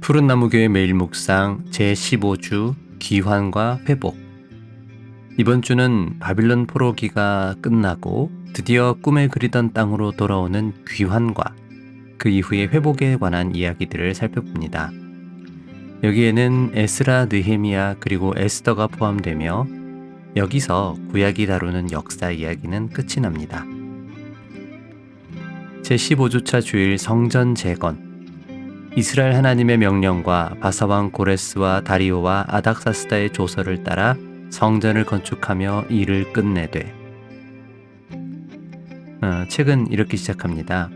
푸른나무교회 매일 묵상 제15주 귀환과 회복. 이번 주는 바빌론 포로기가 끝나고 드디어 꿈에 그리던 땅으로 돌아오는 귀환과 그 이후의 회복에 관한 이야기들을 살펴봅니다. 여기에는 에스라, 느헤미야 그리고 에스더가 포함되며 여기서 구약이 다루는 역사 이야기는 끝이 납니다. 제15주차 주일 성전 재건. 이스라엘 하나님의 명령과 바사왕 고레스와 다리오와 아닥사스다의 조서를 따라 성전을 건축하며 일을 끝내되. 책은 이렇게 시작합니다.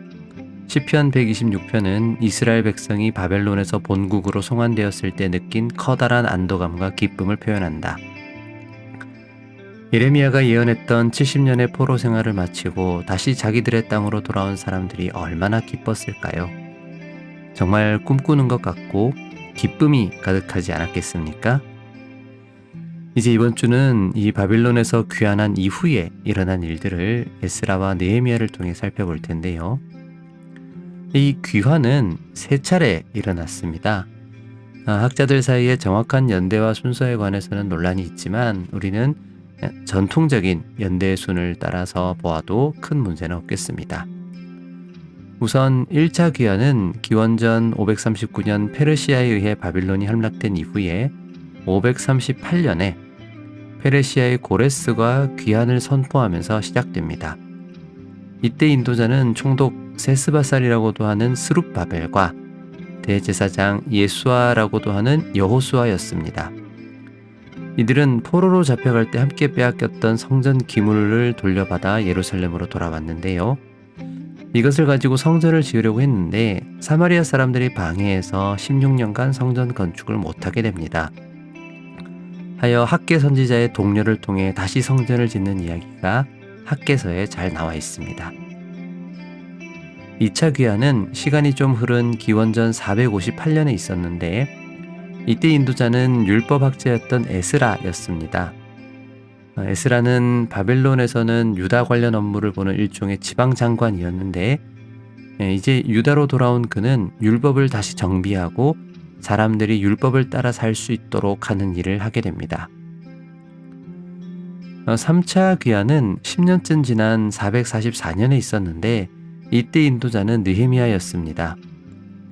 시편 126편은 이스라엘 백성이 바벨론에서 본국으로 송환되었을 때 느낀 커다란 안도감과 기쁨을 표현한다. 예레미야가 예언했던 70년의 포로 생활을 마치고 다시 자기들의 땅으로 돌아온 사람들이 얼마나 기뻤을까요? 정말 꿈꾸는 것 같고 기쁨이 가득하지 않았겠습니까? 이제 이번 주는 이 바빌론에서 귀환한 이후에 일어난 일들을 에스라와 느헤미야를 통해 살펴볼 텐데요. 이 귀환은 3차례 일어났습니다. 학자들 사이에 정확한 연대와 순서에 관해서는 논란이 있지만 우리는 전통적인 연대의 순을 따라서 보아도 큰 문제는 없겠습니다. 우선 1차 귀환은 기원전 539년 페르시아에 의해 바빌론이 함락된 이후에 538년에 페르시아의 고레스가 귀환을 선포하면서 시작됩니다. 이때 인도자는 총독 세스바살이라고도 하는 스룹바벨과 대제사장 예수아라고도 하는 여호수아였습니다. 이들은 포로로 잡혀갈 때 함께 빼앗겼던 성전 기물을 돌려받아 예루살렘으로 돌아왔는데요. 이것을 가지고 성전을 지으려고 했는데 사마리아 사람들이 방해해서 16년간 성전 건축을 못하게 됩니다. 하여 학개 선지자의 동료를 통해 다시 성전을 짓는 이야기가 학개서에 잘 나와 있습니다. 2차 귀환은 시간이 좀 흐른 기원전 458년에 있었는데 이때 인도자는 율법학자였던 에스라였습니다. 에스라는 바벨론에서는 유다 관련 업무를 보는 일종의 지방장관이었는데 이제 유다로 돌아온 그는 율법을 다시 정비하고 사람들이 율법을 따라 살 수 있도록 하는 일을 하게 됩니다. 3차 귀환은 10년쯤 지난 444년에 있었는데 이때 인도자는 느헤미야였습니다.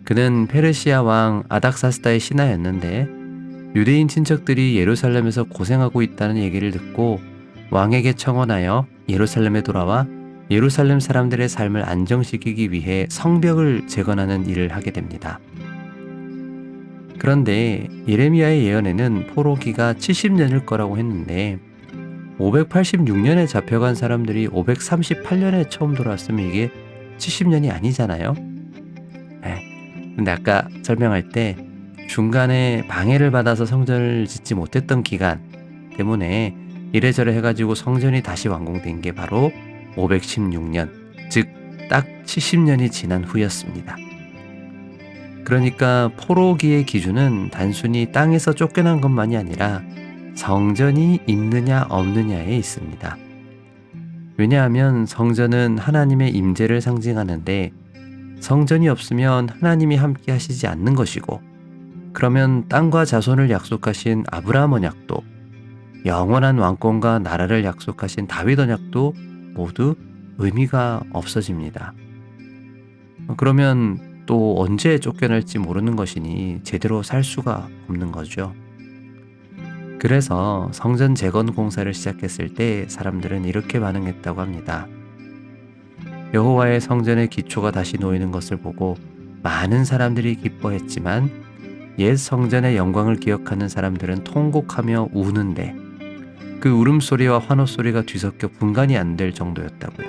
그는 페르시아 왕 아닥사스다의 신하였는데 유대인 친척들이 예루살렘에서 고생하고 있다는 얘기를 듣고 왕에게 청원하여 예루살렘에 돌아와 예루살렘 사람들의 삶을 안정시키기 위해 성벽을 재건하는 일을 하게 됩니다. 그런데 예레미야의 예언에는 포로기가 70년일 거라고 했는데 586년에 잡혀간 사람들이 538년에 처음 돌아왔으면 이게 70년이 아니잖아요. 근데 아까 설명할 때 중간에 방해를 받아서 성전을 짓지 못했던 기간 때문에 이래저래 해가지고 성전이 다시 완공된 게 바로 516년, 즉 딱 70년이 지난 후였습니다. 그러니까 포로기의 기준은 단순히 땅에서 쫓겨난 것만이 아니라 성전이 있느냐 없느냐에 있습니다. 왜냐하면 성전은 하나님의 임재를 상징하는데 성전이 없으면 하나님이 함께 하시지 않는 것이고 그러면 땅과 자손을 약속하신 아브라함 언약도 영원한 왕권과 나라를 약속하신 다윗 언약도 모두 의미가 없어집니다. 그러면 또 언제 쫓겨날지 모르는 것이니 제대로 살 수가 없는 거죠. 그래서 성전 재건 공사를 시작했을 때 사람들은 이렇게 반응했다고 합니다. 여호와의 성전의 기초가 다시 놓이는 것을 보고 많은 사람들이 기뻐했지만 옛 성전의 영광을 기억하는 사람들은 통곡하며 우는데 그 울음소리와 환호소리가 뒤섞여 분간이 안 될 정도였다고요.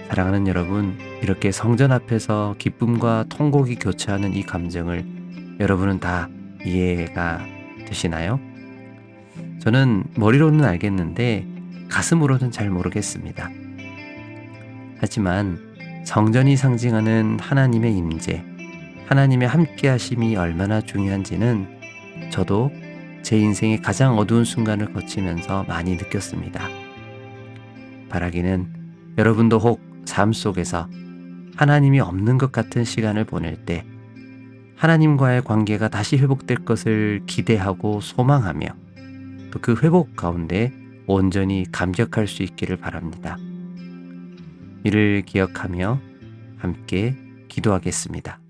사랑하는 여러분, 이렇게 성전 앞에서 기쁨과 통곡이 교차하는 이 감정을 여러분은 다 이해가 되시나요? 저는 머리로는 알겠는데 가슴으로는 잘 모르겠습니다. 하지만 성전이 상징하는 하나님의 임재, 하나님의 함께하심이 얼마나 중요한지는 저도 제 인생의 가장 어두운 순간을 거치면서 많이 느꼈습니다. 바라기는 여러분도 혹 삶 속에서 하나님이 없는 것 같은 시간을 보낼 때 하나님과의 관계가 다시 회복될 것을 기대하고 소망하며 또 그 회복 가운데 온전히 감격할 수 있기를 바랍니다. 이를 기억하며 함께 기도하겠습니다.